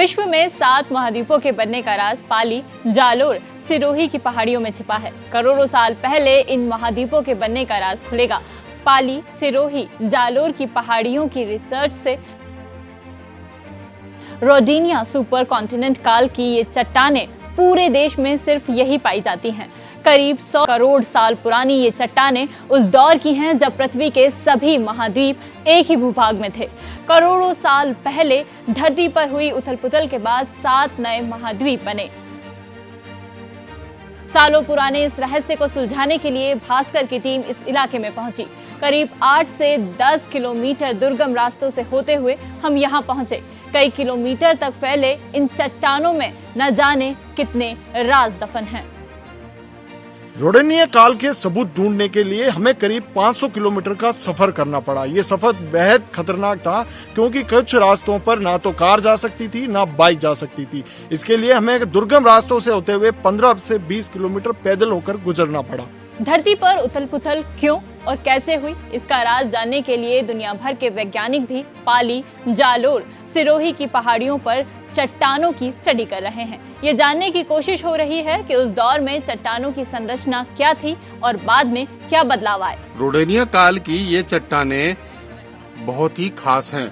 विश्व में 7 महाद्वीपों के बनने का राज पाली, जालोर, सिरोही की पहाड़ियों में छिपा है। करोड़ों साल पहले इन महाद्वीपों के बनने का राज खुलेगा। पाली, सिरोही, जालोर की पहाड़ियों की रिसर्च से रोडिनिया सुपर कॉन्टिनेंट काल की ये चट्टानें पूरे देश में सिर्फ यही पाई जाती हैं। करीब 100 करोड़ साल पुरानी ये चट्टानें उस दौर की हैं जब पृथ्वी के सभी महाद्वीप एक ही भूभाग में थे। करोड़ों साल पहले धरती पर हुई उथल-पुथल के बाद 7 नए महाद्वीप बने। सालों पुराने इस रहस्य को सुलझाने के लिए भास्कर की टीम इस इलाके में पहुंची। करीब 8 से 10 किलोमीटर दुर्गम रास्तों से होते हुए हम यहाँ पहुंचे। कई किलोमीटर तक फैले इन चट्टानों में न जाने कितने राज दफन हैं। रोडिनिया काल के सबूत ढूंढने के लिए हमें करीब 500 किलोमीटर का सफर करना पड़ा। ये सफर बेहद खतरनाक था क्योंकि कुछ रास्तों पर ना तो कार जा सकती थी ना बाइक जा सकती थी। इसके लिए हमें दुर्गम रास्तों से होते हुए 15 से 20 किलोमीटर पैदल होकर गुजरना पड़ा। धरती पर उथल-पुथल क्यों और कैसे हुई, इसका राज जानने के लिए दुनिया भर के वैज्ञानिक भी पाली, जालोर, सिरोही की पहाड़ियों पर चट्टानों की स्टडी कर रहे हैं। ये जानने की कोशिश हो रही है कि उस दौर में चट्टानों की संरचना क्या थी और बाद में क्या बदलाव आए। रोडिनिया काल की ये चट्टानें बहुत ही खास हैं।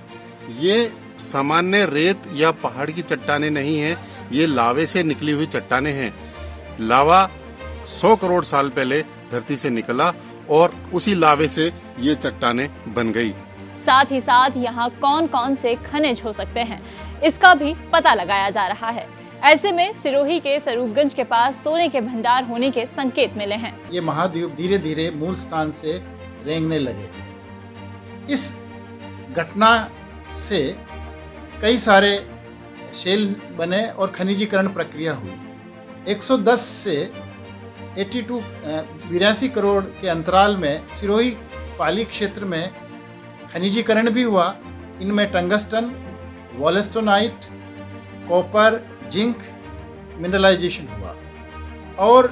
ये सामान्य रेत या पहाड़ की चट्टानें नहीं हैं, ये लावे से निकली हुई चट्टानें हैं। लावा 100 करोड़ साल पहले धरती से निकला और उसी लावे से ये चट्टानें बन गई। साथ ही साथ यहाँ कौन कौन से खनिज हो सकते हैं, इसका भी पता लगाया जा रहा है। ऐसे में सिरोही के स्वरूपगंज के पास सोने के भंडार होने के संकेत मिले हैं। ये महाद्वीप धीरे धीरे मूल स्थान से रेंगने लगे। इस घटना से कई सारे शेल बने और खनिजीकरण प्रक्रिया हुई। 110 से 82 करोड़ के अंतराल में सिरोही पाली क्षेत्र में खनिजीकरण भी हुआ। इनमें टंगस्टन, वॉलेस्टोनाइट, कॉपर, जिंक मिनरलाइजेशन हुआ और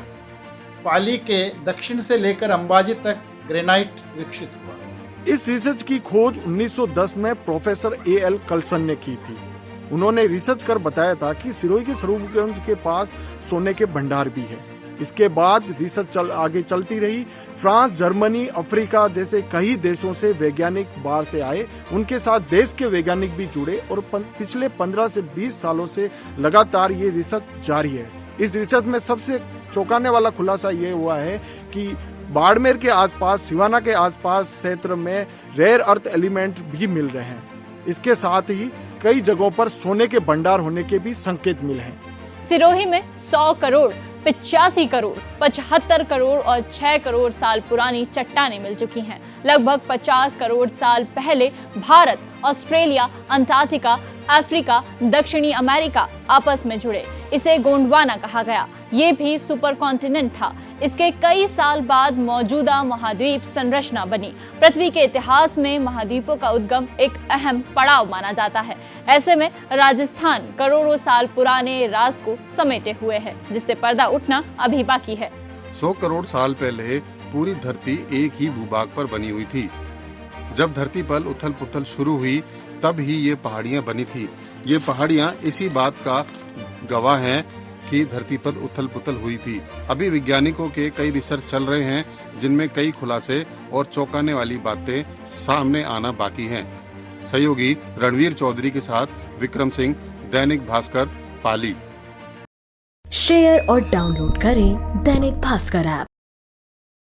पाली के दक्षिण से लेकर अंबाजी तक ग्रेनाइट विकसित हुआ। इस रिसर्च की खोज 1910 में प्रोफेसर A.L. कल्सन ने की थी। उन्होंने रिसर्च कर बताया था कि सिरोही के स्वरूपगंज के पास सोने के भंडार भी है। इसके बाद रिसर्च आगे चलती रही। फ्रांस, जर्मनी, अफ्रीका जैसे कई देशों से वैज्ञानिक बाहर से आए। उनके साथ देश के वैज्ञानिक भी जुड़े और पिछले 15 से 20 सालों से लगातार ये रिसर्च जारी है। इस रिसर्च में सबसे चौंकाने वाला खुलासा ये हुआ है कि बाड़मेर के आसपास, सिवाना के आसपास क्षेत्र में रेयर अर्थ एलिमेंट भी मिल रहे हैं। इसके साथ ही कई जगहों पर सोने के भंडार होने के भी संकेत मिले हैं। सिरोही में 100 करोड़, 85 करोड़, 75 करोड़ और 6 करोड़ साल पुरानी चट्टानें मिल चुकी हैं। लगभग 50 करोड़ साल पहले भारत, ऑस्ट्रेलिया, अंटार्कटिका, अफ्रीका, दक्षिणी अमेरिका आपस में जुड़े। इसे गोंडवाना कहा गया। ये भी सुपर कॉन्टिनेंट था। इसके कई साल बाद मौजूदा महाद्वीप संरचना बनी। पृथ्वी के इतिहास में महाद्वीपों का उद्गम एक अहम पड़ाव माना जाता है। ऐसे में राजस्थान करोड़ों साल पुराने राज को समेटे हुए है, जिससे पर्दा उठना अभी बाकी है। 100 करोड़ साल पहले पूरी धरती एक ही भूभाग पर बनी हुई थी। जब धरती पर उथल पुथल शुरू हुई तब ही ये पहाड़ियां बनी थी। ये पहाड़ियां इसी बात का गवाह हैं कि धरती पर उथल पुथल हुई थी। अभी वैज्ञानिकों के कई रिसर्च चल रहे हैं जिनमें कई खुलासे और चौंकाने वाली बातें सामने आना बाकी हैं। सहयोगी रणवीर चौधरी के साथ विक्रम सिंह, दैनिक भास्कर, पाली। शेयर और डाउनलोड करें दैनिक भास्कर ऐप।